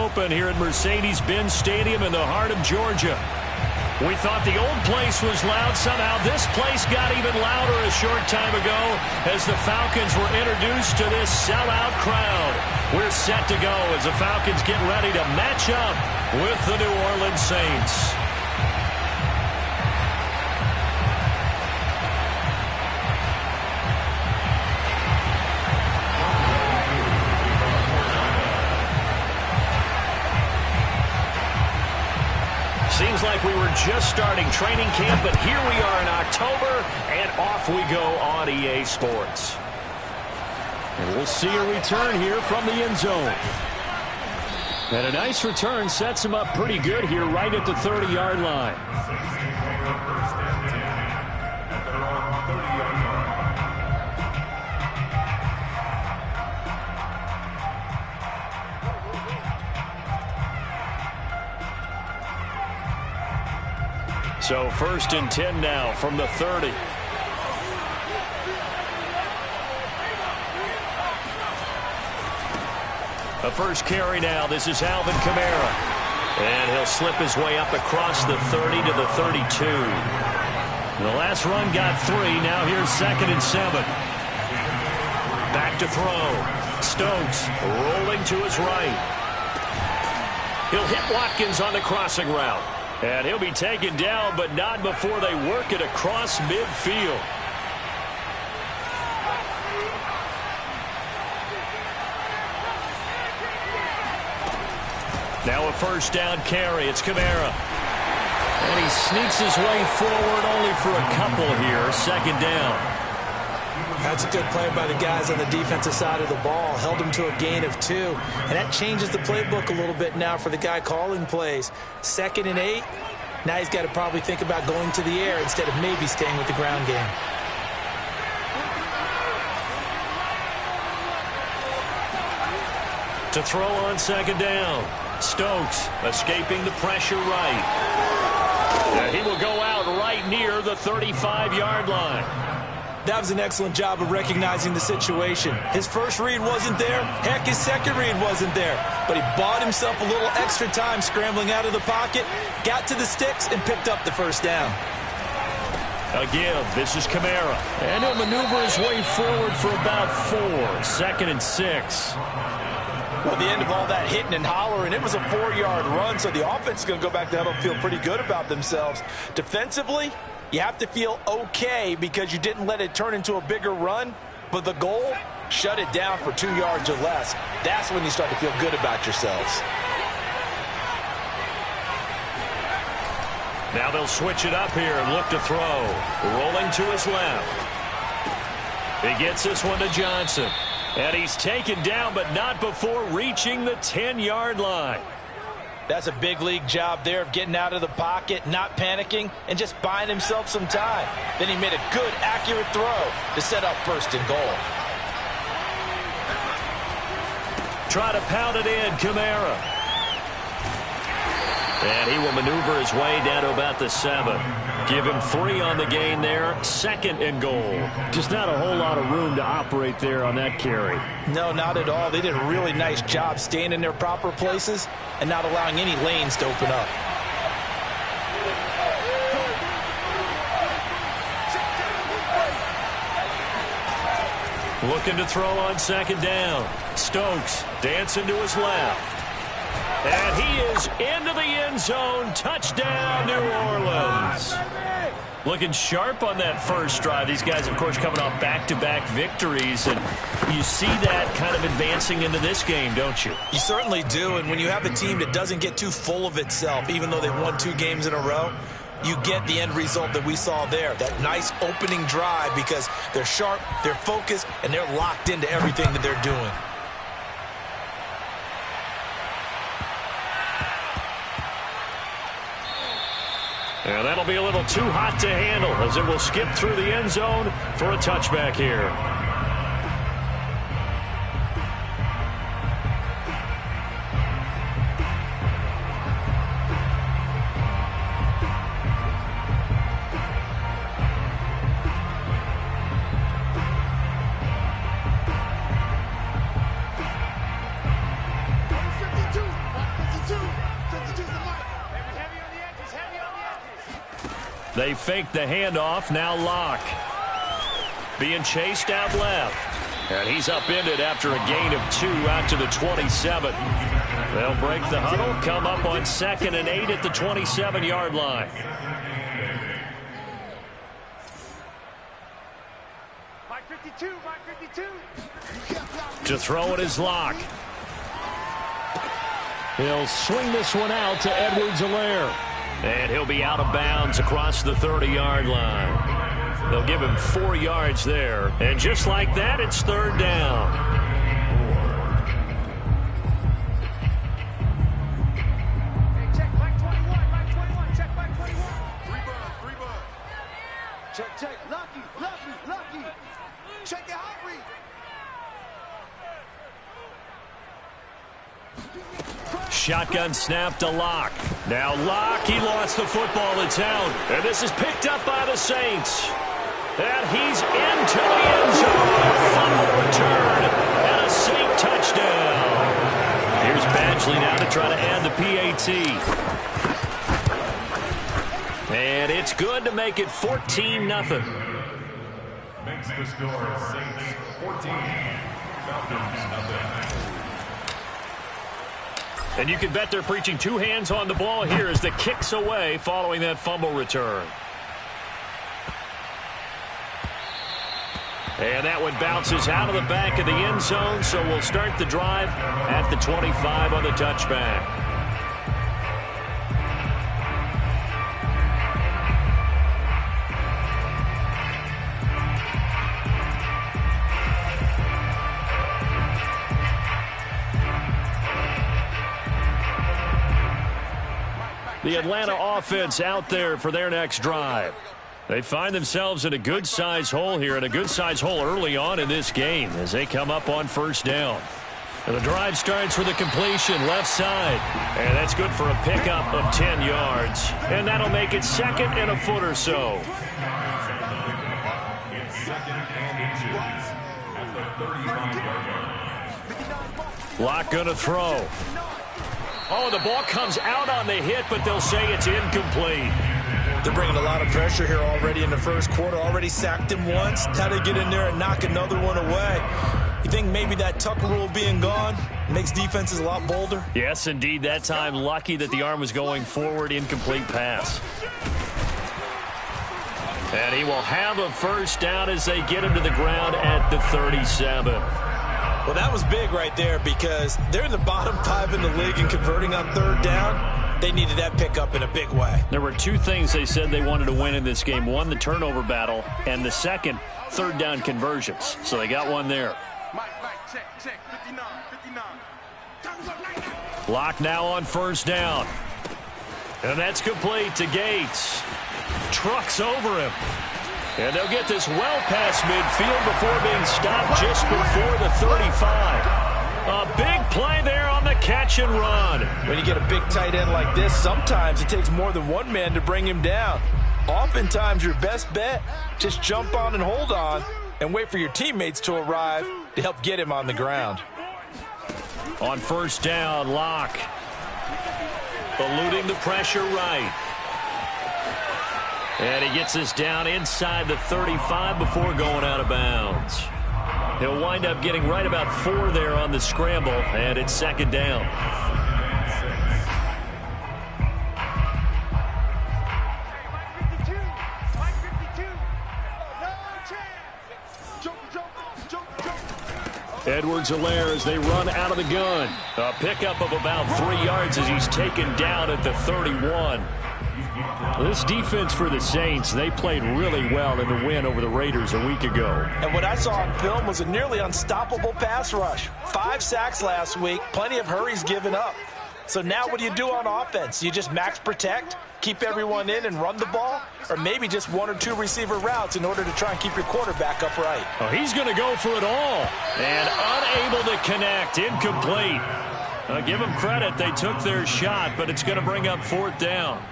open here at Mercedes-Benz Stadium in the heart of Georgia. We thought the old place was loud. Somehow this place got even louder a short time ago as the Falcons were introduced to this sellout crowd. We're set to go as the Falcons get ready to match up with the New Orleans Saints. Seems like we were just starting training camp, but here we are in October, and off we go on EA Sports. And we'll see a return here from the end zone. And a nice return sets him up pretty good here right at the 30-yard line. So 1st and 10 now from the 30. The first carry now. This is Alvin Kamara. And he'll slip his way up across the 30 to the 32. The last run got 3. Now here's 2nd and 7. Back to throw. Stokes rolling to his right. He'll hit Watkins on the crossing route. And he'll be taken down, but not before they work it across midfield. Now a first down carry. It's Kamara. And he sneaks his way forward only for a couple here. 2nd down. That's a good play by the guys on the defensive side of the ball. Held him to a gain of 2. And that changes the playbook a little bit now for the guy calling plays. 2nd and 8. Now he's got to probably think about going to the air instead of maybe staying with the ground game. To throw on 2nd down. Stokes escaping the pressure right. And he will go out right near the 35-yard line. That was an excellent job of recognizing the situation. His first read wasn't there. Heck, his second read wasn't there. But he bought himself a little extra time scrambling out of the pocket, got to the sticks, and picked up the first down. Again, this is Kamara. And he'll maneuver his way forward for about 4. 2nd and 6. Well, the end of all that hitting and hollering, it was a 4-yard run, so the offense is going to go back to huddle and feel pretty good about themselves. Defensively, you have to feel okay because you didn't let it turn into a bigger run, but the goal, shut it down for 2 yards or less. That's when you start to feel good about yourselves. Now they'll switch it up here and look to throw. Rolling to his left. He gets this one to Johnson. And he's taken down, but not before reaching the 10-yard line. That's a big league job there of getting out of the pocket, not panicking, and just buying himself some time. Then he made a good, accurate throw to set up 1st and goal. Try to pound it in, Kamara. And he will maneuver his way down to about the 7. Give him 3 on the gain there. 2nd and goal. Just not a whole lot of room to operate there on that carry. No, not at all. They did a really nice job staying in their proper places and not allowing any lanes to open up. Looking to throw on 2nd down. Stokes dancing to his left. And he is into the end zone. Touchdown, New Orleans. Looking sharp on that first drive. These guys, of course, coming off back-to-back victories. And you see that kind of advancing into this game, don't you? You certainly do. And when you have a team that doesn't get too full of itself, even though they've won 2 games in a row, you get the end result that we saw there. That nice opening drive because they're sharp, they're focused, and they're locked into everything that they're doing. And that'll be a little too hot to handle as it will skip through the end zone for a touchback here. They fake the handoff. Now Locke. Being chased out left. And he's upended after a gain of 2 out to the 27. They'll break the huddle, come up on 2nd and 8 at the 27-yard line. Mike 52, Mike 52. To throw it is Locke. He'll swing this one out to Edwards-Helaire. And he'll be out of bounds across the 30-yard line. They'll give him 4 yards there. And just like that, it's 3rd down. Hey, check Mike 21, Mike 21, check Mike 21. 3 buzz. Check. Lucky. Check the hot read. Shotgun snap to Locke. Now Locke, he lost the football. It's out. And this is picked up by the Saints. And he's into the end zone. Fumble return. And a Saint touchdown. Here's Badgley now to try to add the PAT. And it's good to make it 14-0. Makes the score Saints 14, Falcons 0. And you can bet they're preaching 2 hands on the ball here as the kick's away following that fumble return. And that one bounces out of the back of the end zone, so we'll start the drive at the 25 on the touchback. The Atlanta offense out there for their next drive. They find themselves in a good-sized hole here, and a good-sized hole early on in this game as they come up on 1st down. And the drive starts with a completion left side. And that's good for a pickup of 10 yards. And that'll make it 2nd and a foot or so. It's 2nd and inches at the 35-yard line. Locke gonna throw. Oh, the ball comes out on the hit, but they'll say it's incomplete. They're bringing a lot of pressure here already in the first quarter. Already sacked him once. How to get in there and knock another one away. You think maybe that Tucker rule being gone makes defenses a lot bolder? Yes, indeed. That time, lucky that the arm was going forward. Incomplete pass. And he will have a 1st down as they get him to the ground at the 37. Well, that was big right there because they're in the bottom 5 in the league and converting on 3rd down. They needed that pickup in a big way. There were 2 things they said they wanted to win in this game. One, the turnover battle, and the second, 3rd down conversions. So they got one there. Mike, check, 59. Locke now on 1st down. And that's complete to Gates. Trucks over him. And they'll get this well past midfield before being stopped just before the 35. A big play there on the catch and run. When you get a big tight end like this, sometimes it takes more than one man to bring him down. Oftentimes, your best bet, just jump on and hold on and wait for your teammates to arrive to help get him on the ground. On 1st down, Locke eluding the pressure right. And he gets this down inside the 35 before going out of bounds. He'll wind up getting right about 4 there on the scramble, and it's 2nd down. Edwards-Helaire as they run out of the gun. A pickup of about 3 yards as he's taken down at the 31. This defense for the Saints, they played really well in the win over the Raiders a week ago. And what I saw on film was a nearly unstoppable pass rush. 5 sacks last week, plenty of hurries given up. So now what do you do on offense? You just max protect, keep everyone in and run the ball? Or maybe just 1 or 2 receiver routes in order to try and keep your quarterback upright? Oh, he's going to go for it all. And unable to connect, incomplete. Give them credit, they took their shot, but it's going to bring up 4th down.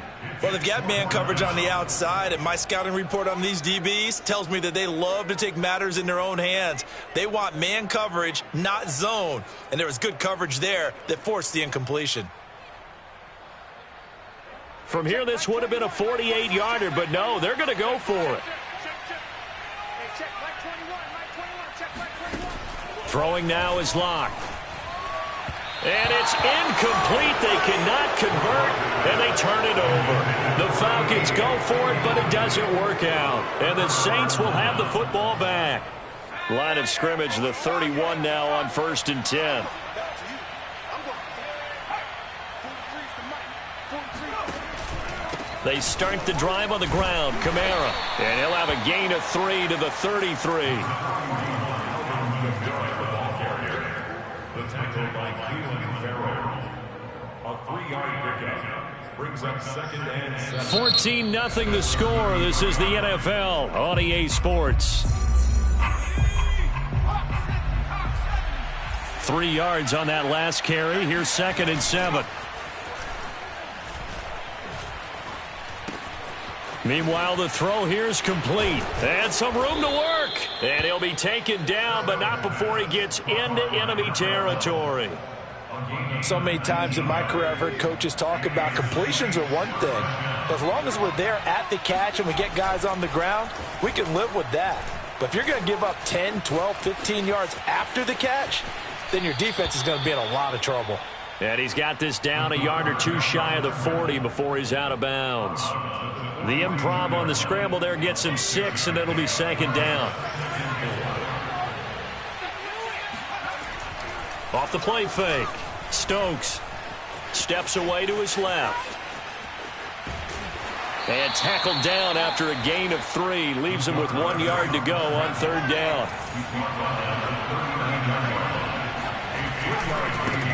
Well, they've got man coverage on the outside, and my scouting report on these DBs tells me that they love to take matters in their own hands. They want man coverage, not zone. And there was good coverage there that forced the incompletion. From here, this would have been a 48-yarder, but no, they're going to go for it. Throwing now is locked. And it's incomplete. They cannot convert, and they turn it over. The Falcons go for it, but it doesn't work out. And the Saints will have the football back. Line of scrimmage, the 31 now on 1st and 10. They start the drive on the ground. Kamara. And he'll have a gain of 3 to the 33. The tackle by Keelan Farrell. A 3-yard pickup brings up 2nd and 7. 14-0 the score. This is the NFL on EA Sports. 3 yards on that last carry. Here's 2nd and 7. Meanwhile, the throw here is complete. And some room to work. And he'll be taken down, but not before he gets into enemy territory. So many times in my career, I've heard coaches talk about completions are one thing. But as long as we're there at the catch and we get guys on the ground, we can live with that. But if you're going to give up 10, 12, 15 yards after the catch, then your defense is going to be in a lot of trouble. And he's got this down a yard or two shy of the 40 before he's out of bounds. The improv on the scramble there gets him 6, and it'll be 2nd down. Off the play fake. Stokes steps away to his left. And tackled down after a gain of 3. Leaves him with 1 yard to go on 3rd down.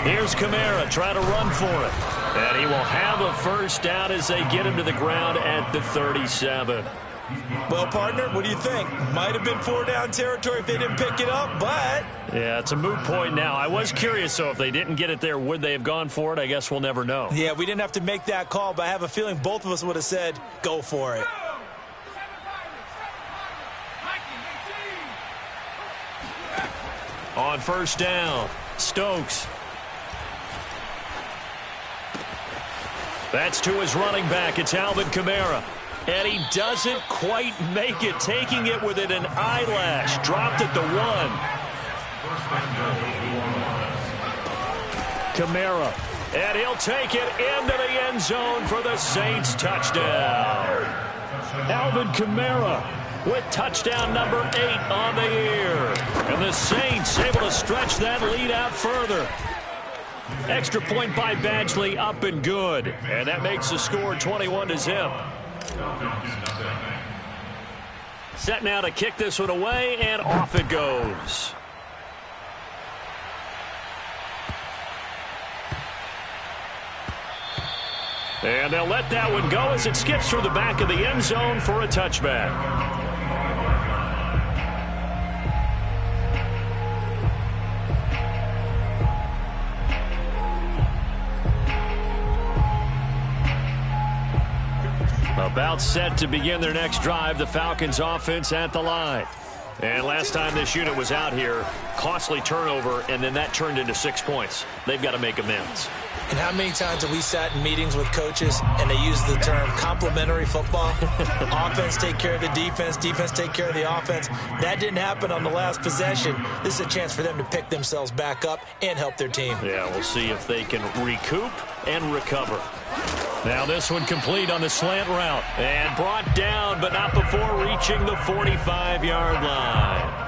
Here's Kamara trying to run for it. And he will have a 1st down as they get him to the ground at the 37. Well, partner, what do you think? Might have been 4-down territory if they didn't pick it up, but... Yeah, it's a moot point now. I was curious, so if they didn't get it there, would they have gone for it? I guess we'll never know. Yeah, we didn't have to make that call, but I have a feeling both of us would have said, go for it. On 1st down, Stokes. That's to his running back. It's Alvin Kamara. And he doesn't quite make it, taking it within an eyelash. Dropped at the 1. Kamara. And he'll take it into the end zone for the Saints touchdown. Alvin Kamara with touchdown number 8 on the year. And the Saints able to stretch that lead out further. Extra point by Badgley, up and good. And that makes the score 21-0. Set now to kick this one away, and off it goes. And they'll let that one go as it skips through the back of the end zone for a touchback. About set to begin their next drive, the Falcons offense at the line. And last time this unit was out here, costly turnover, and then that turned into 6 points. They've got to make amends. And how many times have we sat in meetings with coaches and they use the term complementary football? Offense take care of the defense, defense take care of the offense. That didn't happen on the last possession. This is a chance for them to pick themselves back up and help their team. Yeah, we'll see if they can recoup and recover. Now this one complete on the slant route. And brought down, but not before reaching the 45-yard line.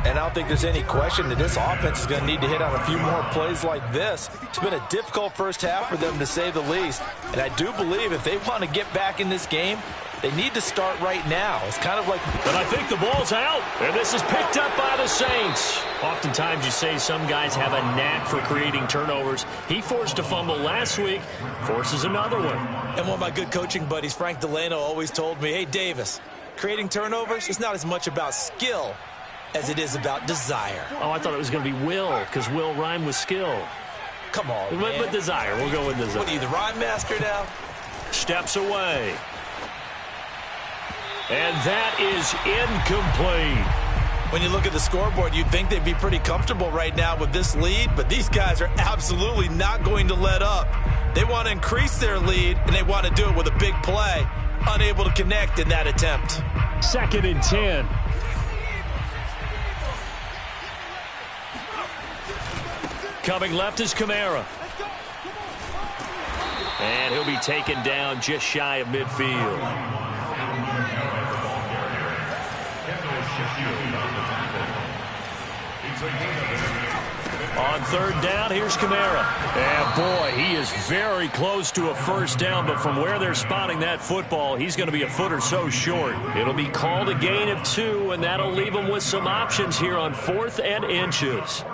And I don't think there's any question that this offense is going to need to hit on a few more plays like this. It's been a difficult first half for them, to say the least. And I do believe if they want to get back in this game, they need to start right now. It's kind of like... But I think the ball's out, and this is picked up by the Saints. Oftentimes you say some guys have a knack for creating turnovers. He forced a fumble last week, forces another one. And one of my good coaching buddies, Frank Delano, always told me, hey, Davis, creating turnovers is not as much about skill as it is about desire. Oh, I thought it was going to be will, because will rhyme with skill. Come on, man. With desire. We'll go with desire. What are you, the rhyme master now? Steps away. And that is incomplete. When you look at the scoreboard, you'd think they'd be pretty comfortable right now with this lead, but these guys are absolutely not going to let up. They want to increase their lead, and they want to do it with a big play. Unable to connect in that attempt. 2nd and 10. Coming left is Kamara. And he'll be taken down just shy of midfield. On 3rd down, here's Kamara. And boy, he is very close to a first down, but from where they're spotting that football, he's going to be a foot or so short. It'll be called a gain of 2, and that'll leave him with some options here on 4th and inches.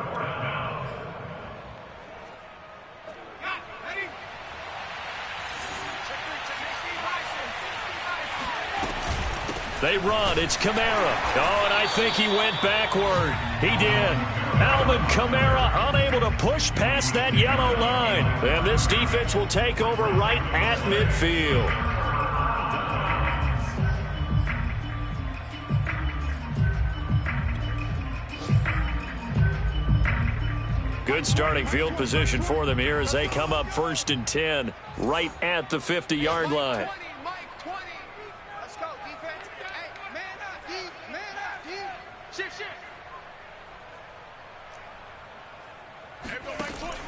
They run. It's Kamara. Oh, and I think he went backward. He did. Alvin Kamara unable to push past that yellow line. And this defense will take over right at midfield. Good starting field position for them here as they come up 1st and 10 right at the 50-yard line.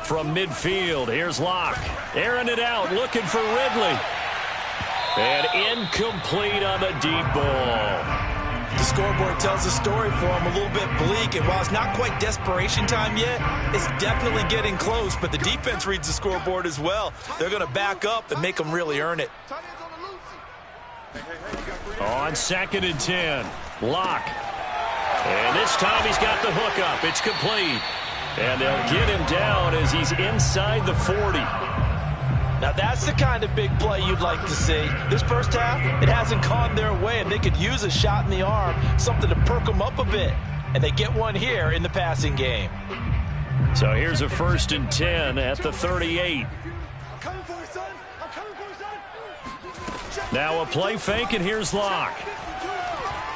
From midfield, here's Locke. Airing it out, looking for Ridley. And incomplete on the deep ball. The scoreboard tells the story for him, a little bit bleak, and while it's not quite desperation time yet, it's definitely getting close, but the defense reads the scoreboard as well. They're going to back up and make them really earn it. On 2nd and 10, Locke. And this time he's got the hook up. It's complete. And they'll get him down as he's inside the 40. Now that's the kind of big play you'd like to see. This first half, it hasn't gone their way, and they could use a shot in the arm, something to perk them up a bit. And they get one here in the passing game. So here's a 1st and 10 at the 38. Now a play fake, and here's Locke.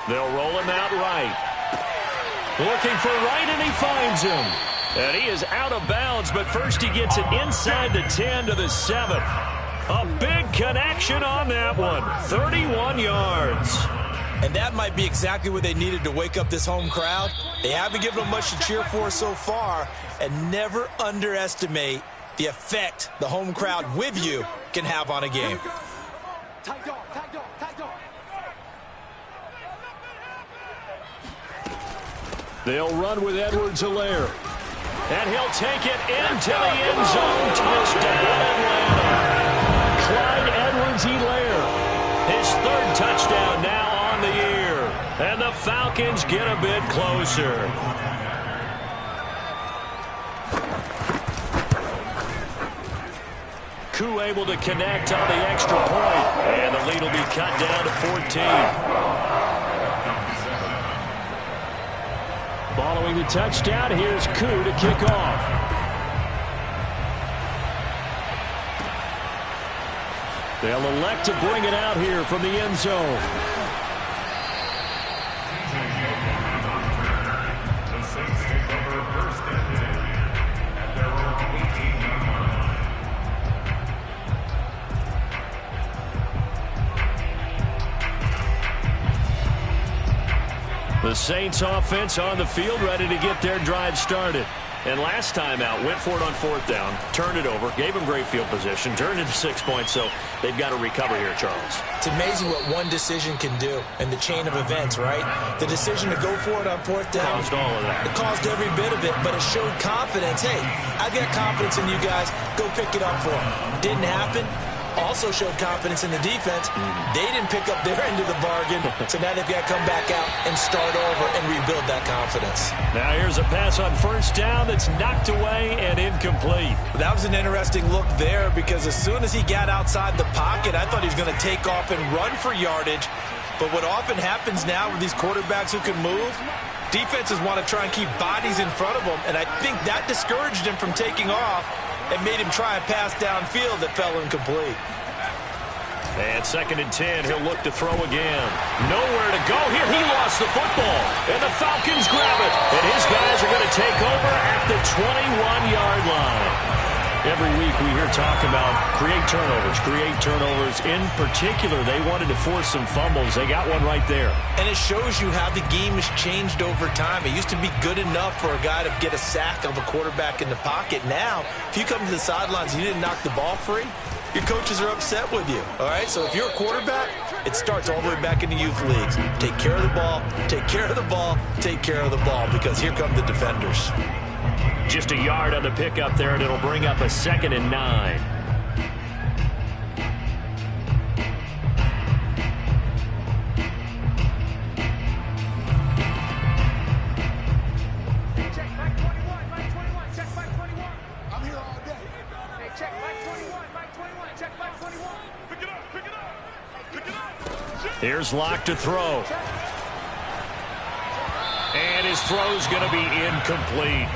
They'll roll him out right. Looking for right, and he finds him. And he is out of bounds, but first he gets it inside the 10 to the 7. A big connection on that one. 31 yards. And that might be exactly what they needed to wake up this home crowd. They haven't given them much to cheer for so far, and never underestimate the effect the home crowd with you can have on a game. They'll run with Edwards-Helaire. And he'll take it into the end zone. Touchdown, Atlanta. Clyde Edwards-Helaire. His 3rd touchdown now on the year. And the Falcons get a bit closer. Koo able to connect on the extra point. And the lead will be cut down to 14. Following the touchdown, here's Koo to kick off. They'll elect to bring it out here from the end zone. The Saints take over 1st and 10 at their own 18-yard line. The Saints offense on the field, ready to get their drive started. And last time out, went for it on 4th down, turned it over, gave them great field position, turned into 6 points, so they've got to recover here, Charles. It's amazing what one decision can do in the chain of events, right? The decision to go for it on 4th down. Caused all of that. It caused every bit of it, but it showed confidence. Hey, I've got confidence in you guys. Go pick it up for them. Didn't happen. Also showed confidence in the defense. They didn't pick up their end of the bargain, so now they've got to come back out and start over and rebuild that confidence. Now here's a pass on 1st down that's knocked away and incomplete. That was an interesting look there because as soon as he got outside the pocket, I thought he was going to take off and run for yardage. But what often happens now with these quarterbacks who can move, defenses want to try and keep bodies in front of them, and I think that discouraged him from taking off and made him try a pass downfield that fell incomplete. And 2nd and 10, he'll look to throw again. Nowhere to go here. He lost the football. And the Falcons grab it. And his guys are going to take over at the 21-yard line. Every week we hear talk about create turnovers. In particular, they wanted to force some fumbles. They got one right there. And it shows you how the game has changed over time. It used to be good enough for a guy to get a sack of a quarterback in the pocket. Now, if you come to the sidelines and you didn't knock the ball free, your coaches are upset with you. All right, so if you're a quarterback, it starts all the way back in the youth leagues. Take care of the ball, take care of the ball, take care of the ball, because here come the defenders. Just a yard on the pickup there, and it'll bring up a 2nd and 9. Check back 21, Mike 21, check back 21. I'm here all day. Hey, check back 21, Mike 21, check back 21. Pick it up, pick it up, pick it up. Here's Locke to throw. And his throw's going to be incomplete.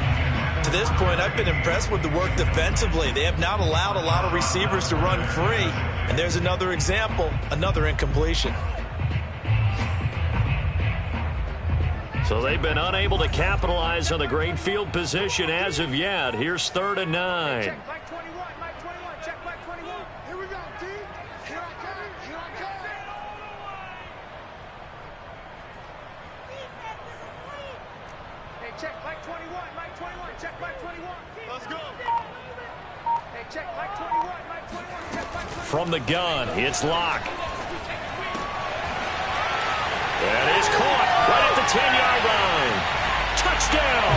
To this point, I've been impressed with the work defensively. They have not allowed a lot of receivers to run free. And there's another example, another incompletion. So they've been unable to capitalize on the great field position as of yet. Here's 3rd and 9. Check back 21, Mike 21, check back 21. Here we go, D. Here I come, here I come. Hey, check back 21, Mike 21, check back 21. Let's go. Hey, check back 21, Mike 21, check back 21. From the gun, it's Locke. That is caught right at the 10-yard line. Touchdown!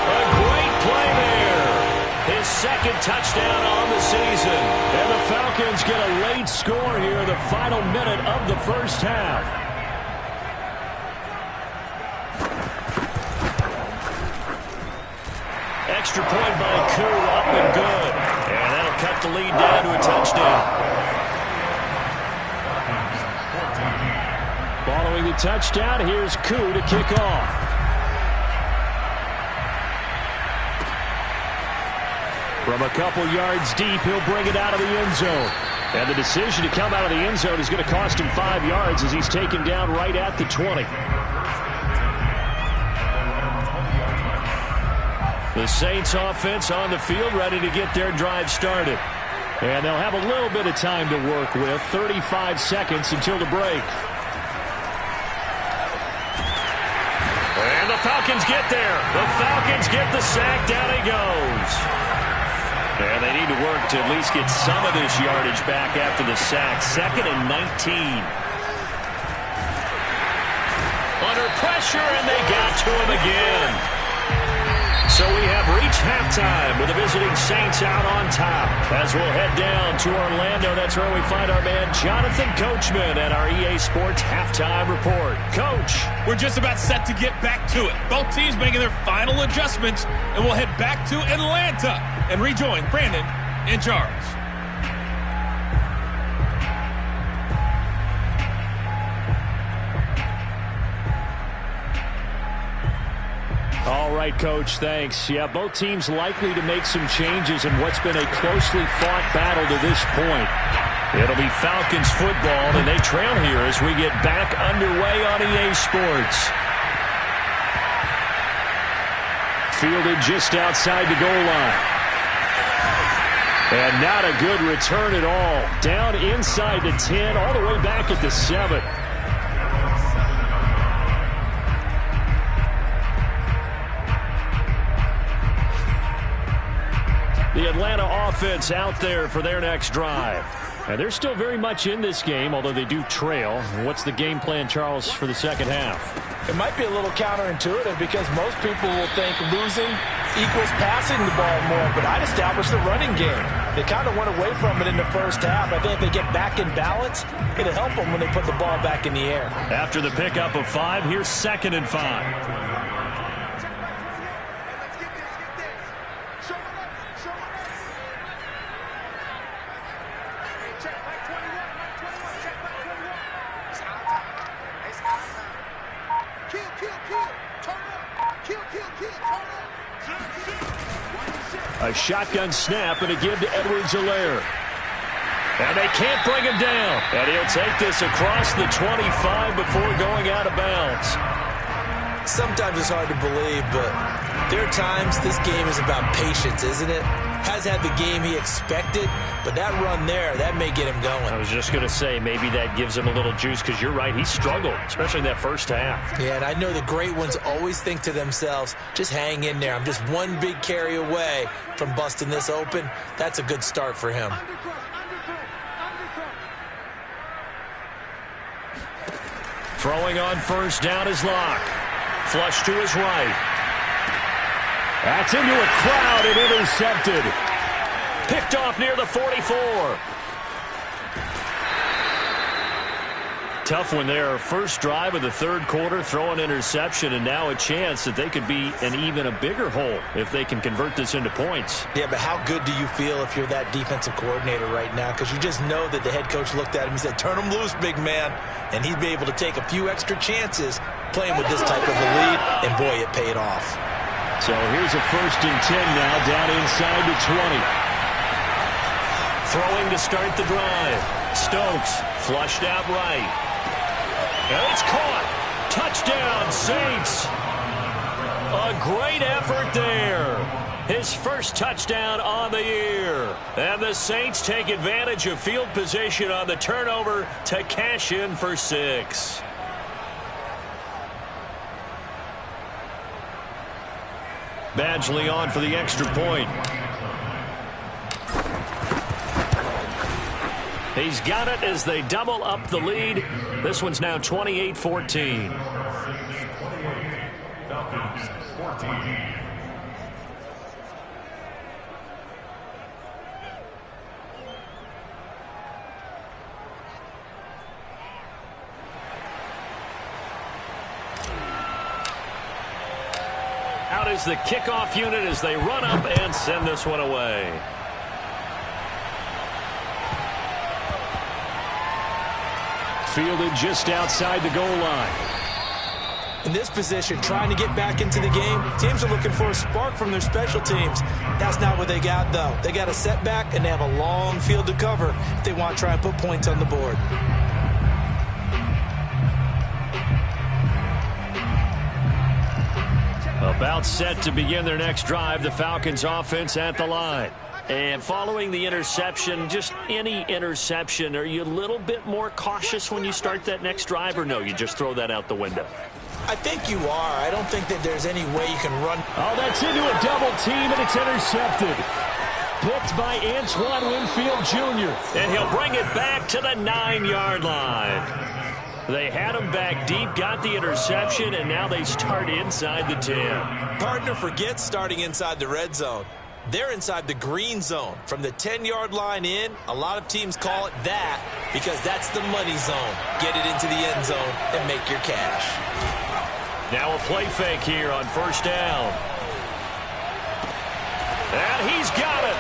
A great play there. His 2nd touchdown on the season. And the Falcons get a late score here in the final minute of the first half. Extra point by Koo, up and good. And that'll cut the lead down to a touchdown. Following the touchdown, here's Koo to kick off. From a couple yards deep, he'll bring it out of the end zone. And the decision to come out of the end zone is going to cost him 5 yards as he's taken down right at the 20. The Saints offense on the field, ready to get their drive started. And they'll have a little bit of time to work with, 35 seconds until the break. And the Falcons get there. The Falcons get the sack. Down he goes. And they need to work to at least get some of this yardage back after the sack. 2nd and 19. Under pressure, and they got to him again. So we have reached halftime with the visiting Saints out on top. As we'll head down to Orlando, that's where we find our man Jonathan Coachman at our EA Sports Halftime Report. Coach. We're just about set to get back to it. Both teams making their final adjustments, and we'll head back to Atlanta and rejoin Brandon and Charles. All right, Coach, thanks. Yeah, both teams likely to make some changes in what's been a closely fought battle to this point. It'll be Falcons football, and they trail here as we get back underway on EA Sports. Fielded just outside the goal line. And not a good return at all. Down inside the 10, all the way back at the 7. The Atlanta offense out there for their next drive. And they're still very much in this game, although they do trail. What's the game plan, Charles, for the second half? It might be a little counterintuitive because most people will think losing equals passing the ball more, but I'd establish the running game. They kind of went away from it in the first half. I think if they get back in balance, it'll help them when they put the ball back in the air. After the pickup of 5, here's 2nd and 5. A shotgun snap and a give to Edwards-Helaire. And they can't bring him down. And he'll take this across the 25 before going out of bounds. Sometimes it's hard to believe, but there are times this game is about patience, isn't it? Has had the game he expected, but that run there, that may get him going. I was just going to say, maybe that gives him a little juice, because you're right, he struggled, especially in that first half. Yeah, and I know the great ones always think to themselves, just hang in there. I'm just one big carry away from busting this open. That's a good start for him. Throwing on first down is Locke. Flush to his right. That's into a crowd and intercepted. Picked off near the 44. Tough one there. First drive of the third quarter, throw an interception, and now a chance that they could be in even a bigger hole if they can convert this into points. Yeah, but how good do you feel if you're that defensive coordinator right now? Because you just know that the head coach looked at him and said, turn him loose, big man. And he'd be able to take a few extra chances playing with this type of a lead, and boy, it paid off. So here's a 1st and 10 now, down inside the 20. Throwing to start the drive. Stokes flushed out right. And it's caught. Touchdown, Saints. A great effort there. His first touchdown on the year. And the Saints take advantage of field position on the turnover to cash in for 6. Badgley on for the extra point. He's got it as they double up the lead. This one's now 28-14. Falcons 14. Out is the kickoff unit as they run up and send this one away. Fielded just outside the goal line. In this position, trying to get back into the game, teams are looking for a spark from their special teams. That's not what they got, though. They got a setback, and they have a long field to cover if they want to try and put points on the board. About set to begin their next drive, the Falcons offense at the line. And following the interception, just any interception, are you a little bit more cautious when you start that next drive, or no, you just throw that out the window? I think you are. I don't think that there's any way you can run. Oh, that's into a double team, and it's intercepted. Picked by Antoine Winfield Jr. And he'll bring it back to the 9-yard line. They had him back deep, got the interception, and now they start inside the 10. Partner forgets starting inside the red zone. They're inside the green zone. From the 10-yard line in, a lot of teams call it that because that's the money zone. Get it into the end zone and make your cash. Now a play fake here on first down. And he's got it.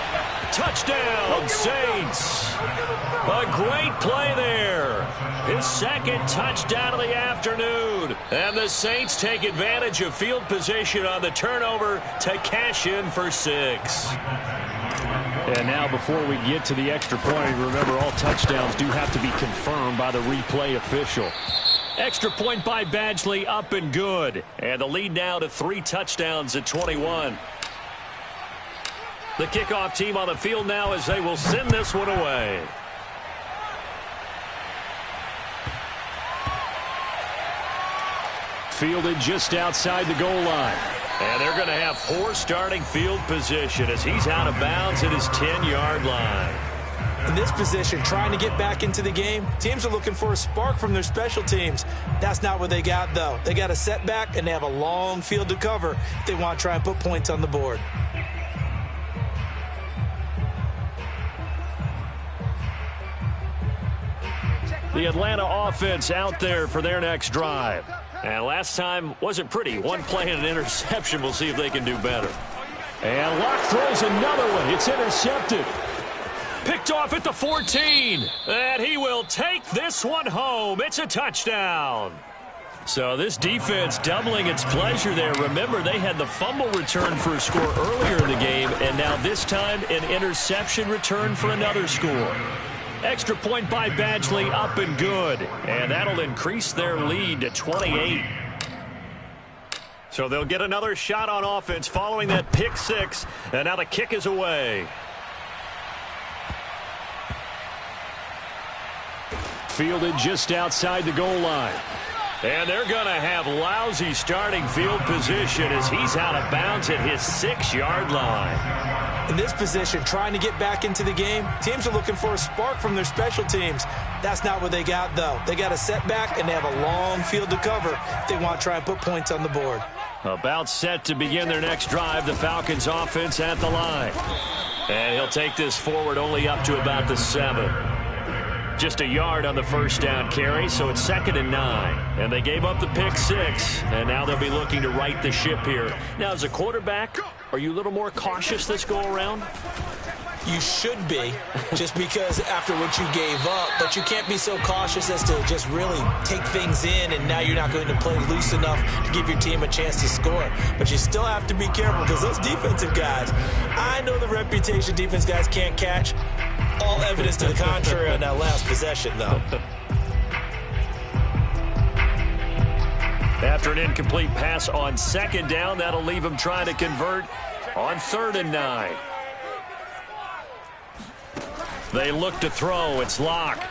Touchdown, Saints. A great play there. His second touchdown of the afternoon. And the Saints take advantage of field position on the turnover to cash in for 6. And now before we get to the extra point, remember all touchdowns do have to be confirmed by the replay official. Extra point by Badgley, up and good. And the lead now to 3 touchdowns at 21. The kickoff team on the field now as they will send this one away. Fielded just outside the goal line. And they're going to have poor starting field position as he's out of bounds at his 10-yard line. In this position, trying to get back into the game, teams are looking for a spark from their special teams. That's not what they got, though. They got a setback, and they have a long field to cover if they want to try and put points on the board. The Atlanta offense out there for their next drive. And last time wasn't pretty. One play and an interception. We'll see if they can do better. And Locke throws another one. It's intercepted. Picked off at the 14. And he will take this one home. It's a touchdown. So this defense doubling its pleasure there. Remember, they had the fumble return for a score earlier in the game, and now this time an interception return for another score. Extra point by Badgley, up and good. And that'll increase their lead to 28. So they'll get another shot on offense following that pick six. And now the kick is away. Fielded just outside the goal line. And they're going to have lousy starting field position as he's out of bounds at his 6-yard line. In this position, trying to get back into the game, teams are looking for a spark from their special teams. That's not what they got, though. They got a setback, and they have a long field to cover if they want to try and put points on the board. About set to begin their next drive, the Falcons offense at the line. And he'll take this forward only up to about the 7. Just a yard on the first down carry, so it's 2nd and 9. And they gave up the pick six, and now they'll be looking to right the ship here. Now, as a quarterback, are you a little more cautious this go around? You should be, just because after what you gave up, but you can't be so cautious as to just really take things in, and now you're not going to play loose enough to give your team a chance to score. But you still have to be careful because those defensive guys, I know the reputation defense guys can't catch. All evidence to the contrary on that last possession, though. After an incomplete pass on 2nd down, that'll leave him trying to convert on 3rd and 9. They look to throw. It's Locke.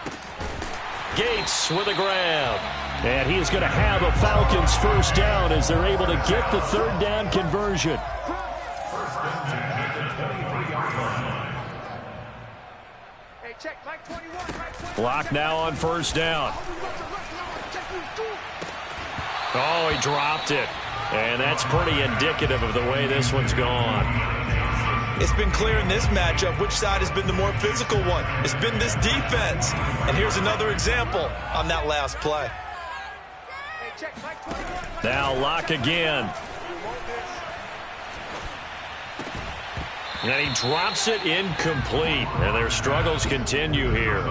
Gates with a grab. And he is going to have a Falcons first down as they're able to get the 3rd down conversion. Locke now on 1st down. Oh, he dropped it. And that's pretty indicative of the way this one's gone. It's been clear in this matchup which side has been the more physical one. It's been this defense. And here's another example on that last play. Now Locke again. And he drops it incomplete. And their struggles continue here.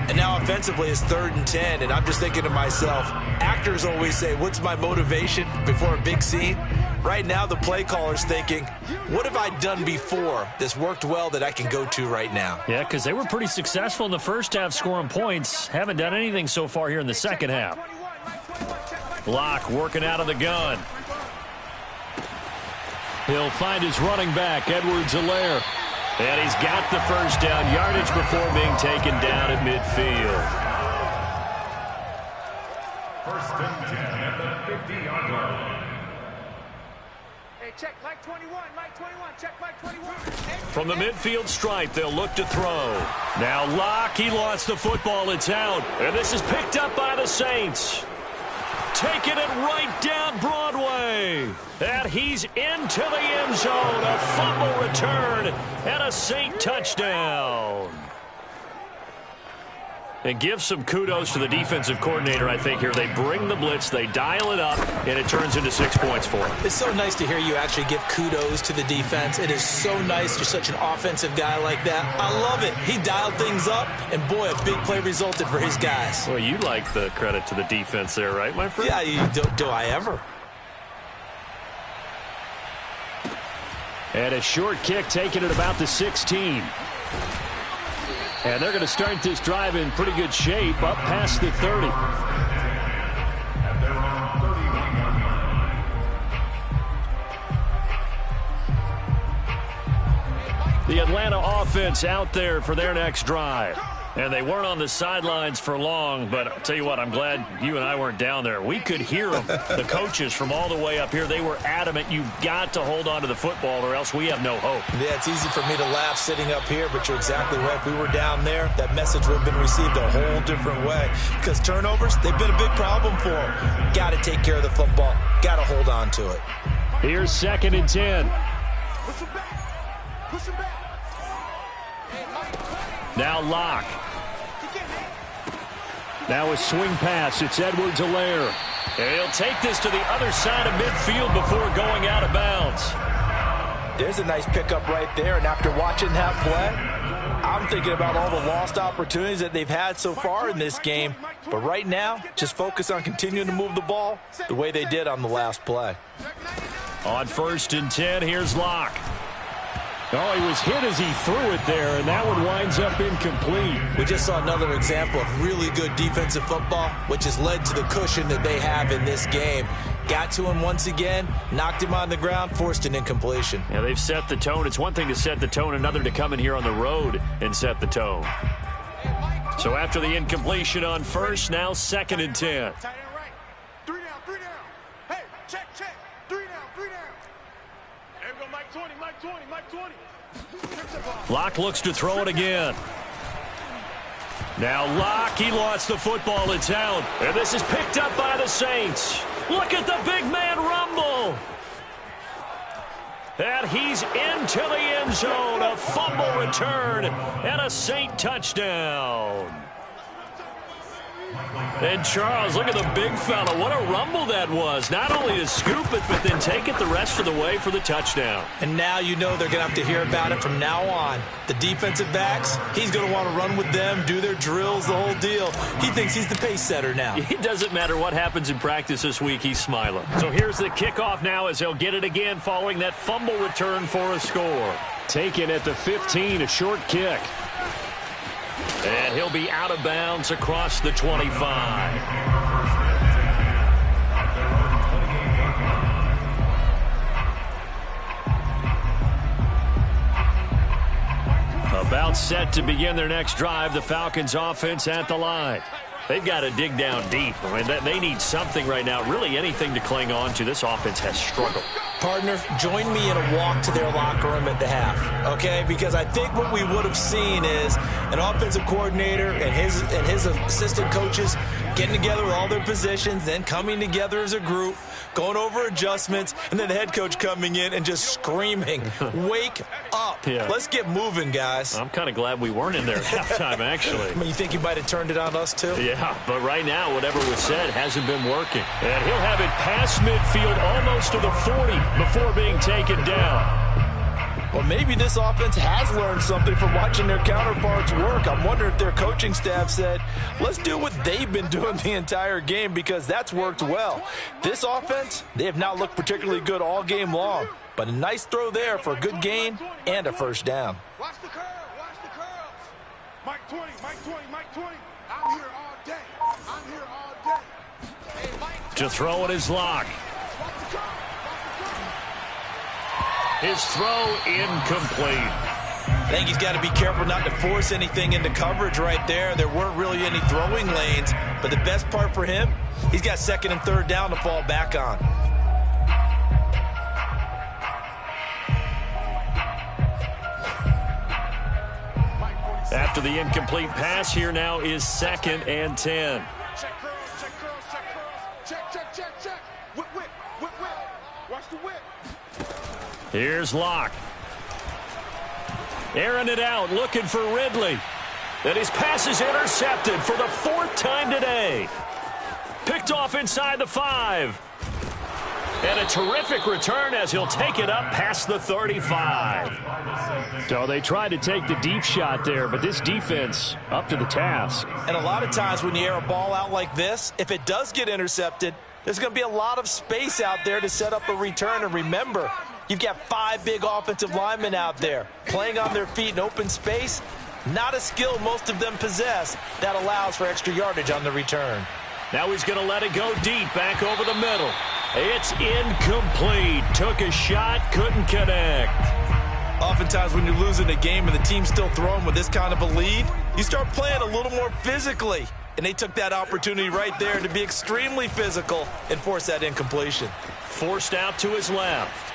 And now offensively it's 3rd and 10. And I'm just thinking to myself, actors always say, what's my motivation before a big scene? Right now the play caller's thinking, what have I done before that's worked well that I can go to right now? Yeah, because they were pretty successful in the first half scoring points. Haven't done anything so far here in the second half. Locke working out of the gun. He'll find his running back, Edwards-Helaire. And he's got the first down yardage before being taken down at midfield. 1st and 10 at the 50-yard line. Hey, check Mike 21, Mike 21, check Mike 21. From the midfield stripe, they'll look to throw. Now Locke, he lost the football. It's out. And this is picked up by the Saints. Taking it right down Broadway. And he's into the end zone. A fumble return and a Saint touchdown. And give some kudos to the defensive coordinator, I think, here. They bring the blitz, they dial it up, and it turns into 6 points for them. It's so nice to hear you actually give kudos to the defense. It is so nice. You're such an offensive guy like that. I love it. He dialed things up, and boy, a big play resulted for his guys. Well, you like the credit to the defense there, right, my friend? Yeah, do I ever? And a short kick taken at about the 16. And they're going to start this drive in pretty good shape, up past the 30. And they're on 31 yards. The Atlanta offense out there for their next drive. And they weren't on the sidelines for long, but I'll tell you what, I'm glad you and I weren't down there. We could hear them, the coaches from all the way up here. They were adamant, you've got to hold on to the football or else we have no hope. Yeah, it's easy for me to laugh sitting up here, but you're exactly right. If we were down there, that message would have been received a whole different way. Because turnovers, they've been a big problem for them. Got to take care of the football. Got to hold on to it. Here's 2nd and 10. Push him back. Push him back. Now Locke. Now a swing pass. It's Edwards-Helaire. And he'll take this to the other side of midfield before going out of bounds. There's a nice pickup right there, and after watching that play, I'm thinking about all the lost opportunities that they've had so far in this game. But right now, just focus on continuing to move the ball the way they did on the last play. On 1st and 10, here's Locke. Oh, he was hit as he threw it there, and that one winds up incomplete. We just saw another example of really good defensive football, which has led to the cushion that they have in this game. Got to him once again, knocked him on the ground, forced an incompletion. Yeah, they've set the tone. It's one thing to set the tone, another to come in here on the road and set the tone. So after the incompletion on first, now 2nd and 10. Tight end right. 3 down, 3 down. Hey, check. 3 down, 3 down. There we go, Mike 20, Mike 20, Mike 20. Locke looks to throw it again. Now Locke, he lost the football. It's out. And this is picked up by the Saints. Look at the big man rumble. And he's into the end zone. A fumble return and a Saint touchdown. And Charles, look at the big fella. What a rumble that was. Not only to scoop it, but then take it the rest of the way for the touchdown. And now you know they're going to have to hear about it from now on. The defensive backs, he's going to want to run with them, do their drills, the whole deal. He thinks he's the pace setter now. It doesn't matter what happens in practice this week, he's smiling. So here's the kickoff now as they'll get it again following that fumble return for a score. Taken at the 15, a short kick. And he'll be out of bounds across the 25. About set to begin their next drive, the Falcons offense at the line. They've got to dig down deep. I mean, they need something right now, really anything to cling on to. This offense has struggled. Partner, join me in a walk to their locker room at the half, okay? Because I think what we would have seen is an offensive coordinator and his assistant coaches getting together with all their positions, then coming together as a group, going over adjustments, and then the head coach coming in and just screaming, wake up. Yeah. Let's get moving, guys. I'm kind of glad we weren't in there at halftime, actually. I mean, you think you might have turned it on us, too? Yeah, but right now, whatever was said hasn't been working. And he'll have it past midfield almost to the 40 before being taken down. Well, maybe this offense has learned something from watching their counterparts work. I'm wondering if their coaching staff said, let's do what they've been doing the entire game because that's worked well. This offense, they have not looked particularly good all game long, but a nice throw there for a good gain and a first down. Watch the curve, watch the curves. Mike 20, Mike 20, Mike 20. I'm here all day. I'm here all day. Hey, Mike 20. To throw it is Locke. Watch the curve. His throw incomplete. I think he's got to be careful not to force anything into coverage right there. There weren't really any throwing lanes, but the best part for him, he's got 2nd and 3rd down to fall back on. After the incomplete pass, here now is 2nd and 10. Check curls, check curls, check curls. Check. Whip. Watch the whip. Here's Locke. Airing it out, looking for Ridley. And his pass is intercepted for the 4th time today. Picked off inside the 5. And a terrific return as he'll take it up past the 35. So they tried to take the deep shot there, but this defense up to the task. And a lot of times when you air a ball out like this, if it does get intercepted, there's going to be a lot of space out there to set up a return. And remember, you've got 5 big offensive linemen out there playing on their feet in open space. Not a skill most of them possess that allows for extra yardage on the return. Now he's going to let it go deep, back over the middle. It's incomplete. Took a shot, couldn't connect. Oftentimes when you're losing a game and the team's still throwing with this kind of a lead, you start playing a little more physically. And they took that opportunity right there to be extremely physical and force that incompletion. Forced out to his left.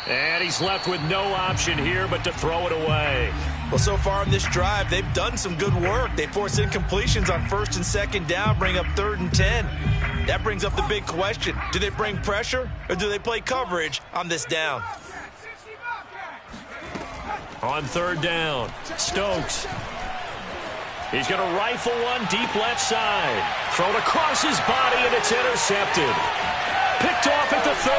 And he's left with no option here but to throw it away. Well, so far in this drive, they've done some good work. They forced incompletions on 1st and 2nd down, bring up 3rd and 10. That brings up the big question. Do they bring pressure or do they play coverage on this down? On 3rd down, Stokes. He's going to rifle one deep left side. Thrown across his body, and it's intercepted. Picked off at the 30.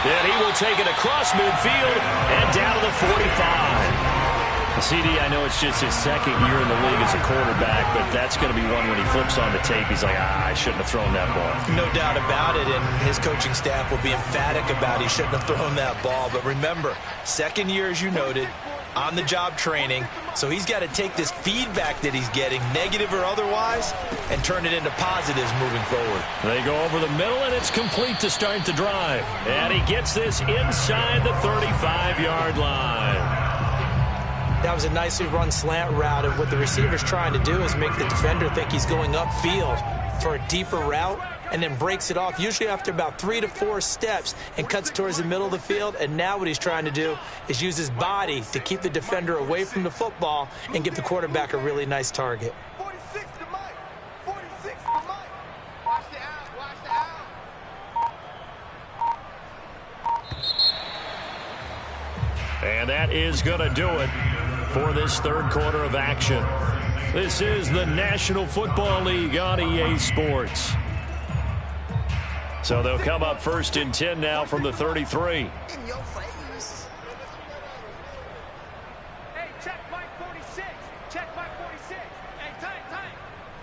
Then he will take it across midfield and down to the 45. CD, I know it's just his second year in the league as a quarterback, but that's going to be one when he flips on the tape. He's like, I shouldn't have thrown that ball. No doubt about it, and his coaching staff will be emphatic about he shouldn't have thrown that ball. But remember, second year, as you noted, on-the-job training, so he's got to take this feedback that he's getting, negative or otherwise, and turn it into positives moving forward. They go over the middle, and it's complete to start the drive. And he gets this inside the 35-yard line. That was a nicely run slant route, and what the receiver's trying to do is make the defender think he's going upfield for a deeper route, and then breaks it off, usually after about 3 to 4 steps, and cuts towards the middle of the field. And now what he's trying to do is use his body to keep the defender away from the football and give the quarterback a really nice target. 46 to Mike. 46 to Mike. Watch the out. Watch the out. And that is going to do it for this third quarter of action. This is the National Football League on EA Sports. So they'll come up first and 10 now from the 33. In your face. Hey, check Mike 46. Check Mike 46. Hey, tight.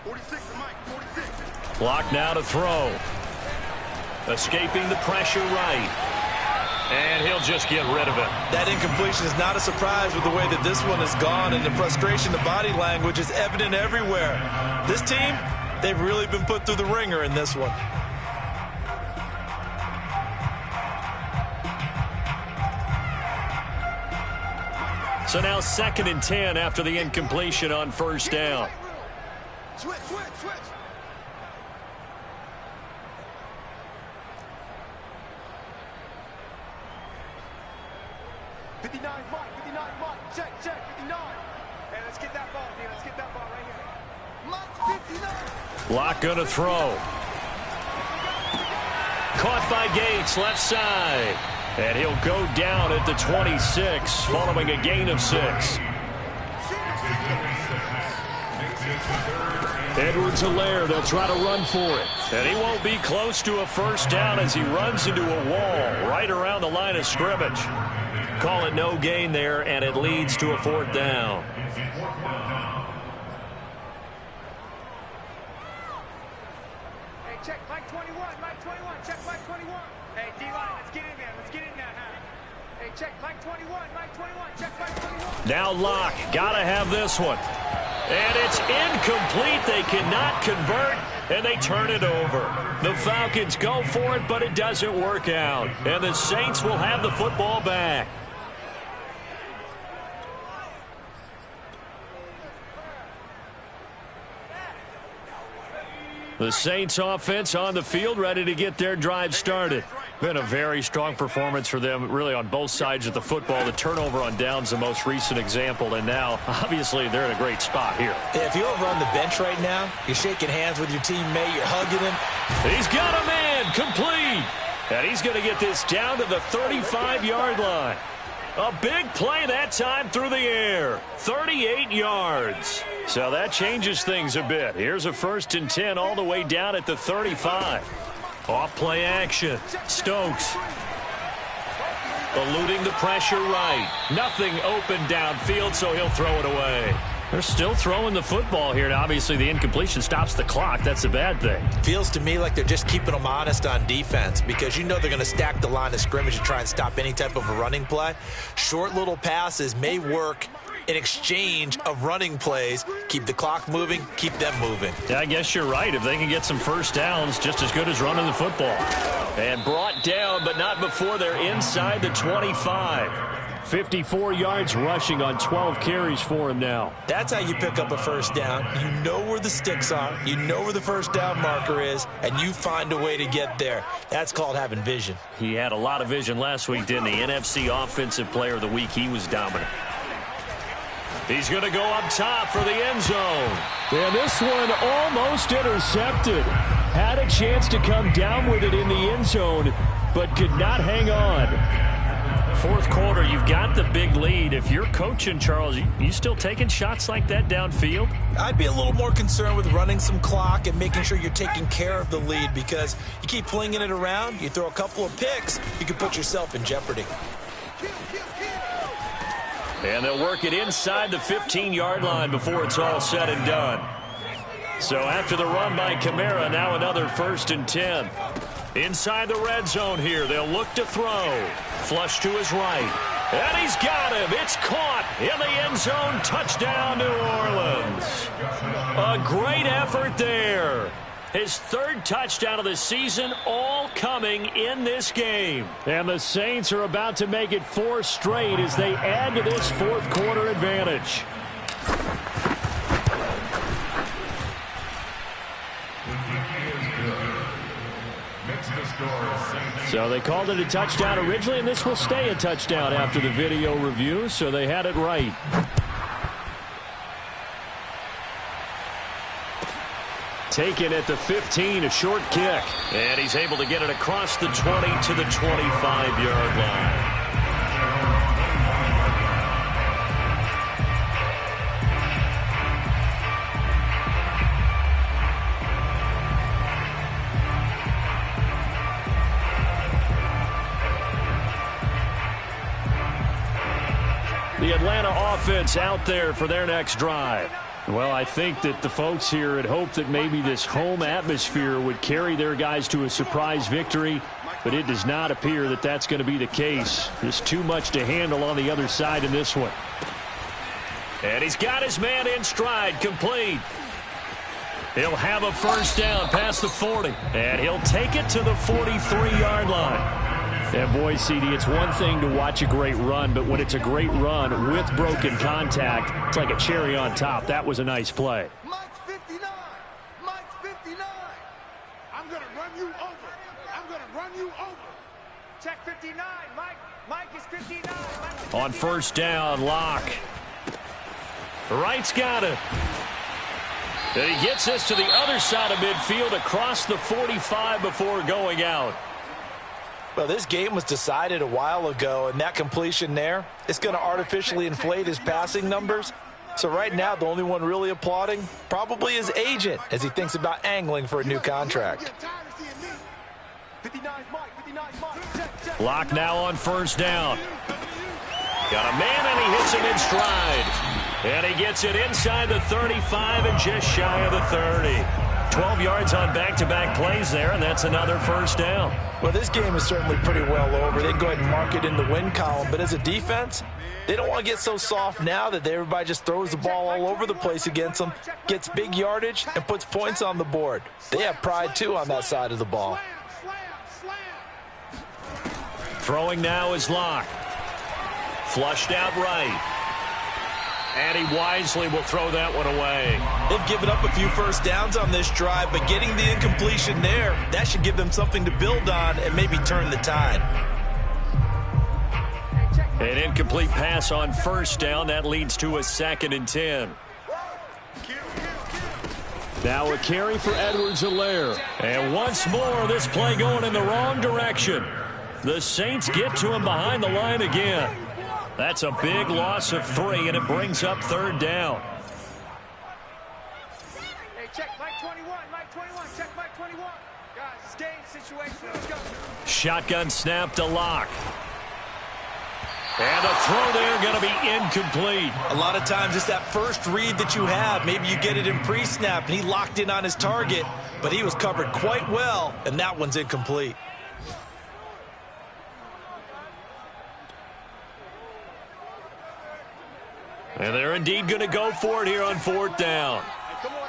46 to Mike 46. Clock now to throw. Escaping the pressure right. And he'll just get rid of it. That incompletion is not a surprise with the way that this one has gone, and the frustration, the body language is evident everywhere. This team, they've really been put through the ringer in this one. So now 2nd and 10 after the incompletion on first down. Switch. 59 Mike, check, 59. Hey, let's get that ball, D. Let's get that ball right here. Mike 59. Lock gonna throw. Caught by Gates, left side. And he'll go down at the 26, following a gain of 6. Edwards-Helaire, they'll try to run for it. And he won't be close to a first down as he runs into a wall right around the line of scrimmage. Call it no gain there, and it leads to a 4th down. Hey, check Mike 21, check Mike 21. Hey, D-line, let's get in there, huh? Hey, check Mike 21, check Mike 21. Now Locke, gotta have this one. And it's incomplete. They cannot convert, and they turn it over. The Falcons go for it, but it doesn't work out. And the Saints will have the football back. The Saints offense on the field, ready to get their drive started. Been a very strong performance for them, really, on both sides of the football. The turnover on downs, the most recent example, and now, obviously, they're in a great spot here. Yeah, if you're over on the bench right now, you're shaking hands with your teammate, you're hugging him. He's got a man, complete. And he's going to get this down to the 35-yard line. A big play that time through the air. 38 yards. So that changes things a bit. Here's a 1st and 10 all the way down at the 35. Off play action. Stokes eluding the pressure right. Nothing open downfield, so he'll throw it away. They're still throwing the football here. Now, obviously, the incompletion stops the clock. That's a bad thing. Feels to me like they're just keeping them honest on defense, because you know they're going to stack the line of scrimmage and try and stop any type of a running play. Short little passes may work in exchange of running plays. Keep the clock moving, keep them moving. Yeah, I guess you're right. If they can get some first downs, just as good as running the football. And brought down, but not before they're inside the 25. 54 yards rushing on 12 carries for him now. That's how you pick up a first down. You know where the sticks are. You know where the first down marker is, and you find a way to get there. That's called having vision. He had a lot of vision last week, didn't he? NFC Offensive Player of the Week. He was dominant. He's going to go up top for the end zone. And this one almost intercepted. Had a chance to come down with it in the end zone, but could not hang on. 4th quarter, you've got the big lead. If you're coaching, Charles, you still taking shots like that downfield? I'd be a little more concerned with running some clock and making sure you're taking care of the lead, because you keep flinging it around, you throw a couple of picks, you could put yourself in jeopardy. And they'll work it inside the 15-yard line before it's all said and done. So after the run by Kamara, now another 1st and 10. Inside the red zone here, they'll look to throw. Flush to his right. And he's got him. It's caught in the end zone. Touchdown, New Orleans. A great effort there. His 3rd touchdown of the season, all coming in this game. And the Saints are about to make it 4 straight as they add to this 4th quarter advantage. So they called it a touchdown originally, and this will stay a touchdown after the video review, so they had it right. Taken at the 15, a short kick. And he's able to get it across the 20 to the 25-yard line. The Atlanta offense out there for their next drive. Well, I think that the folks here had hoped that maybe this home atmosphere would carry their guys to a surprise victory, but it does not appear that that's going to be the case. There's too much to handle on the other side in this one. And he's got his man in stride, complete. He'll have a 1st down past the 40, and he'll take it to the 43-yard line. And boy, CD, it's one thing to watch a great run, but when it's a great run with broken contact, it's like a cherry on top. That was a nice play. Mike's 59. Mike's 59. I'm going to run you over. I'm going to run you over. Check 59. Mike is 59. Mike's 59. On 1st down, Locke. Wright's got it. And he gets this to the other side of midfield across the 45 before going out. Well, this game was decided a while ago, and that completion there, it's going to artificially inflate his passing numbers. So right now, the only one really applauding probably his agent as he thinks about angling for a new contract. Locke now on 1st down. Got a man, and he hits him in stride. And he gets it inside the 35 and just shy of the 30. 12 yards on back-to-back plays there, and that's another 1st down. Well, this game is certainly pretty well over. They can go ahead and mark it in the win column, but as a defense, they don't want to get so soft now that everybody just throws the ball all over the place against them, gets big yardage, and puts points on the board. They have pride, too, on that side of the ball. Throwing now is Locke. Flushed out right. And he wisely will throw that one away. They've given up a few 1st downs on this drive, but getting the incompletion there, that should give them something to build on and maybe turn the tide. An incomplete pass on 1st down. That leads to a 2nd and 10. Now a carry for Edwards-Helaire. And once more, this play going in the wrong direction. The Saints get to him behind the line again. That's a big loss of 3, and it brings up 3rd down. Hey, check Mike 21. Mike 21. Check Mike 21. Guys, it's game situation. Let's go. Shotgun snap to Locke. And the throw there going to be incomplete. A lot of times it's that first read that you have. Maybe you get it in pre-snap, and he locked in on his target, but he was covered quite well, and that one's incomplete. And they're indeed going to go for it here on 4th down.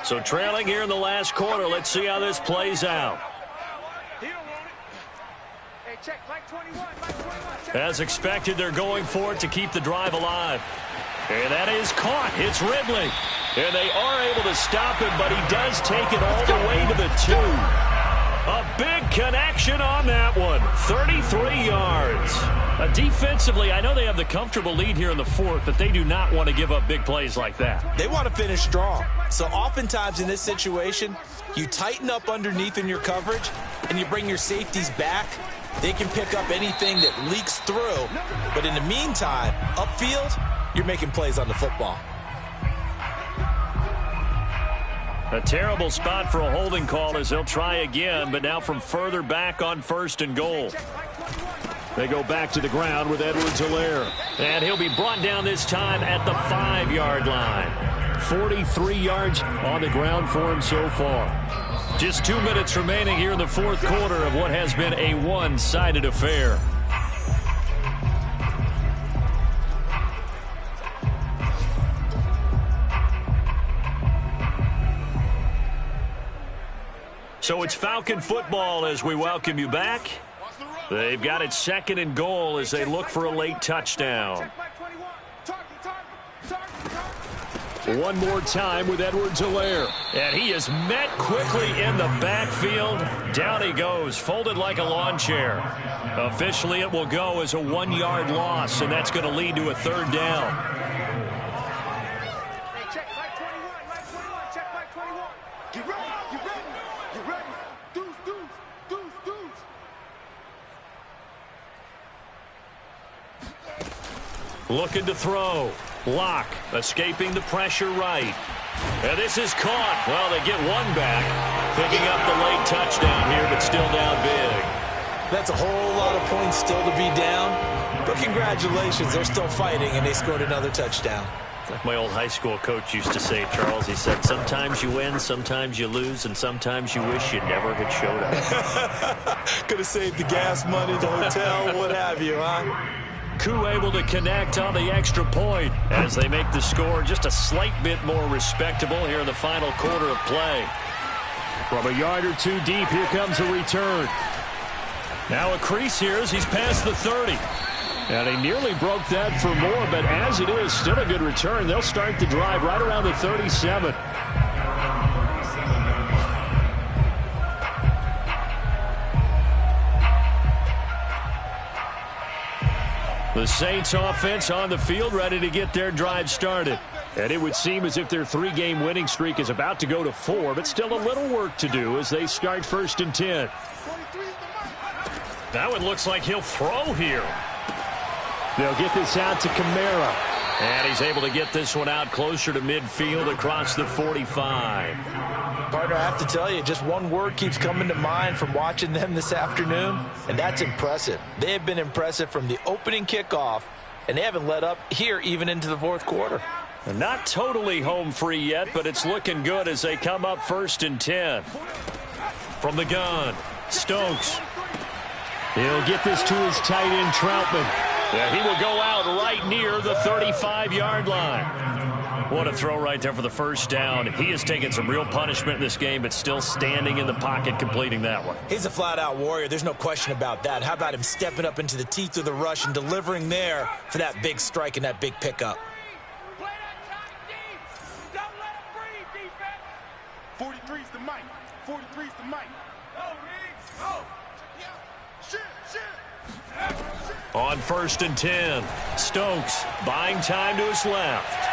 So trailing here in the last quarter. Let's see how this plays out. As expected, they're going for it to keep the drive alive. And that is caught. It's Ridley. And they are able to stop him, but he does take it all the way to the 2. A big connection on that one. 33 yards. Defensively, I know they have the comfortable lead here in the 4th, but they do not want to give up big plays like that. They want to finish strong. So oftentimes in this situation, you tighten up underneath in your coverage, and you bring your safeties back. They can pick up anything that leaks through. But in the meantime, upfield, you're making plays on the football. A terrible spot for a holding call as they'll try again, but now from further back on 1st and goal. They go back to the ground with Edwards-Helaire. And he'll be brought down this time at the 5-yard line. 43 yards on the ground for him so far. Just 2 minutes remaining here in the fourth quarter of what has been a one-sided affair. So it's Falcon football as we welcome you back. They've got it 2nd and goal as they look for a late touchdown. One more time with Edwards-Helaire. And he is met quickly in the backfield. Down he goes, folded like a lawn chair. Officially, it will go as a 1-yard loss, and that's going to lead to a 3rd down. Check back 21, check back 21. Get ready, get ready, get ready. Deuce. Looking to throw. Lock escaping the pressure right. And this is caught. Well, they get one back. Picking up the late touchdown here, but still down big. That's a whole lot of points still to be down. But congratulations, they're still fighting, and they scored another touchdown. Like my old high school coach used to say, Charles, he said, sometimes you win, sometimes you lose, and sometimes you wish you never had showed up. Could have saved the gas money, the hotel, what have you, huh? Koo able to connect on the extra point as they make the score just a slight bit more respectable here in the final quarter of play. From a yard or two deep, here comes a return. Now a crease here as he's past the 30. And he nearly broke that for more, but as it is, still a good return. They'll start the drive right around the 37. The Saints offense on the field, ready to get their drive started. And it would seem as if their 3-game winning streak is about to go to 4, but still a little work to do as they start 1st and 10. That one looks like he'll throw here. They'll get this out to Kamara. And he's able to get this one out closer to midfield across the 45. Partner, I have to tell you, just one word keeps coming to mind from watching them this afternoon, and that's impressive. They have been impressive from the opening kickoff, and they haven't let up here even into the fourth quarter. And not totally home free yet, but it's looking good as they come up 1st and 10. From the gun, Stokes. He'll get this to his tight end, Troutman. Yeah, he will go out right near the 35-yard line. What a throw right there for the first down. He has taken some real punishment in this game, but still standing in the pocket completing that one. He's a flat-out warrior. There's no question about that. How about him stepping up into the teeth of the rush and delivering there for that big strike and that big pickup? Play that shot deep. Don't let him breathe, defense. 43's the mic. 43's the mic. Go, Riggs, go. Shit. On 1st and 10, Stokes buying time to his left.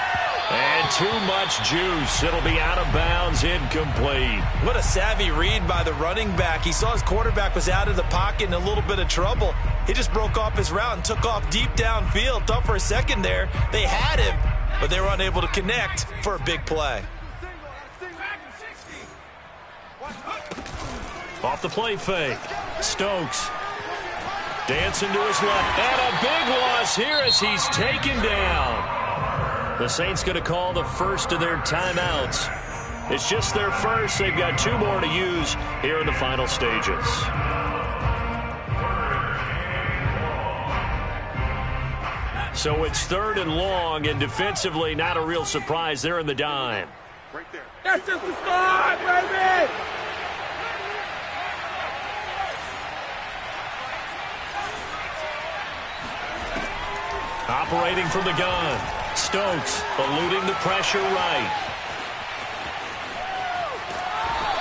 And too much juice. It'll be out of bounds, incomplete. What a savvy read by the running back. He saw his quarterback was out of the pocket in a little bit of trouble. He just broke off his route and took off deep downfield. Thought for a second there they had him, but they were unable to connect for a big play. Off the play fake, Stokes dancing to his left. And a big loss here as he's taken down. The Saints going to call the first of their timeouts. It's just their first. They've got 2 more to use here in the final stages. So it's 3rd and long, and defensively not a real surprise. They're in the dime. Right there. That's just the start, baby. Operating from the gun, Stokes eluding the pressure right.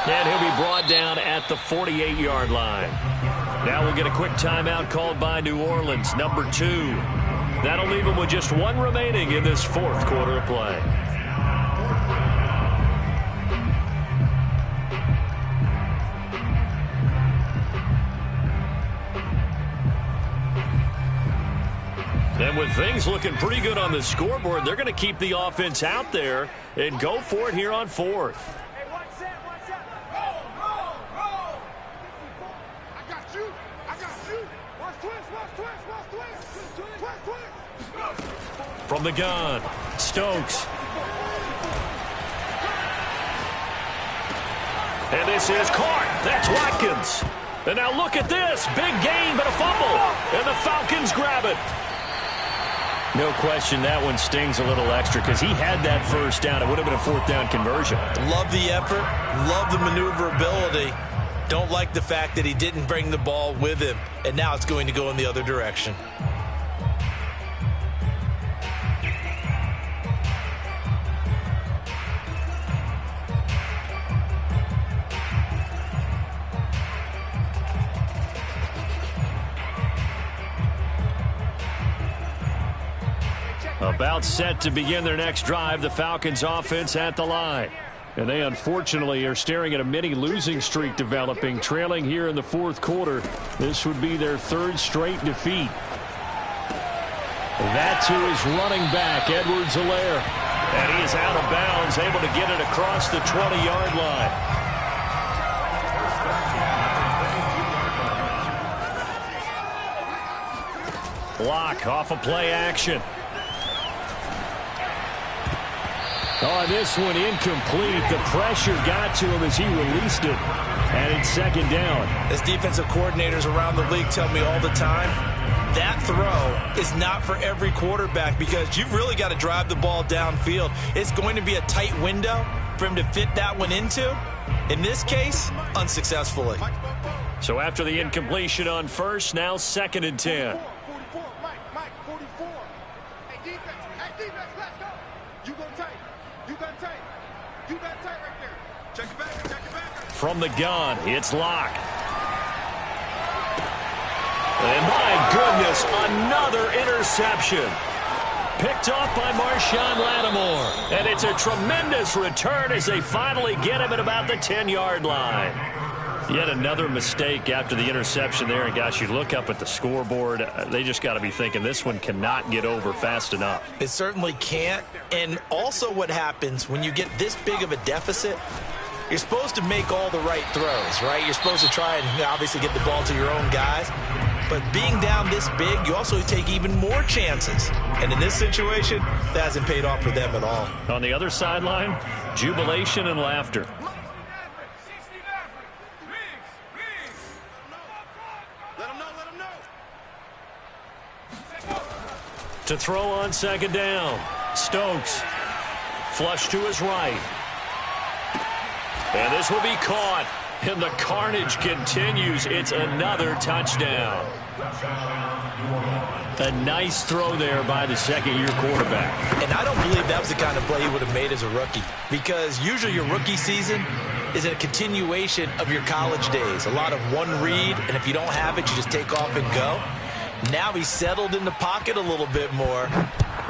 And he'll be brought down at the 48-yard line. Now we'll get a quick timeout called by New Orleans, number 2. That'll leave them with just 1 remaining in this fourth quarter of play. And with things looking pretty good on the scoreboard, they're going to keep the offense out there and go for it here on 4th. Hey, one set. Roll. I got you. Watch twist. From the gun, Stokes. And this is caught. That's Watkins. And now look at this. Big gain, but a fumble. And the Falcons grab it. No question that one stings a little extra because he had that first down. It would have been a fourth down conversion. Love the effort. Love the maneuverability. Don't like the fact that he didn't bring the ball with him. And now it's going to go in the other direction. About set to begin their next drive, the Falcons offense at the line. And they unfortunately are staring at a mini losing streak developing, trailing here in the fourth quarter. This would be their third straight defeat. That to his running back, Edwards-Helaire. And he is out of bounds, able to get it across the 20-yard line. Block off of play action. Oh, this one incomplete. The pressure got to him as he released it. And it's second down. As defensive coordinators around the league tell me all the time, that throw is not for every quarterback because you've really got to drive the ball downfield. It's going to be a tight window for him to fit that one into. In this case, unsuccessfully. So after the incompletion on first, now second and 10. 44, Mike, 44. Hey, defense, let's go. You go tight. You got tight. You got tight right there. Check it back. Check it back. From the gun, it's Locke. And my goodness, another interception. Picked off by Marshawn Lattimore. And it's a tremendous return as they finally get him at about the 10-yard line. Yet another mistake after the interception there. And, gosh, you look up at the scoreboard. They just got to be thinking this one cannot get over fast enough. It certainly can't. And also what happens when you get this big of a deficit, you're supposed to make all the right throws, right? You're supposed to try and obviously get the ball to your own guys. But being down this big, you also take even more chances. And in this situation, that hasn't paid off for them at all. On the other sideline, jubilation and laughter. To throw on second down, Stokes. Flush to his right. And this will be caught. And the carnage continues. It's another touchdown. A nice throw there by the second-year quarterback. And I don't believe that was the kind of play he would have made as a rookie. Because usually your rookie season is a continuation of your college days. A lot of one read, and if you don't have it, you just take off and go. Now he's settled in the pocket a little bit more,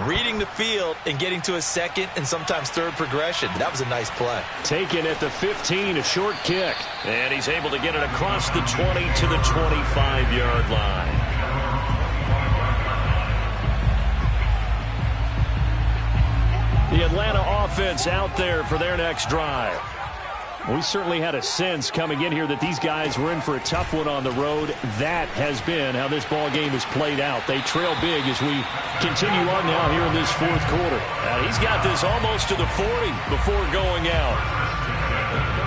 reading the field and getting to a second and sometimes third progression. That was a nice play. Taken at the 15, a short kick. And he's able to get it across the 20 to the 25-yard line. The Atlanta offense out there for their next drive. We certainly had a sense coming in here that these guys were in for a tough one on the road. That has been how this ball game has played out. They trail big as we continue on now here in this fourth quarter. He's got this almost to the 40 before going out.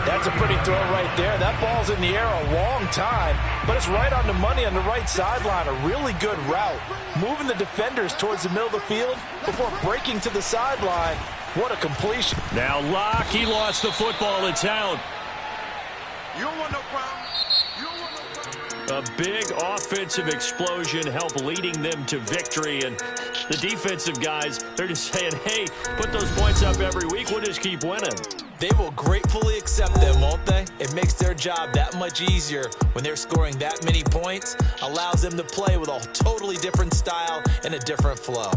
That's a pretty throw right there. That ball's in the air a long time, but it's right on the money on the right sideline. A really good route. Moving the defenders towards the middle of the field before breaking to the sideline. What a completion. Now Locke, he lost the football. It's out. You don't want no problems. You don't want no problems. A big offensive explosion helped leading them to victory. And the defensive guys, they're just saying, hey, put those points up every week. We'll just keep winning. They will gratefully accept them, won't they? It makes their job that much easier when they're scoring that many points. Allows them to play with a totally different style and a different flow.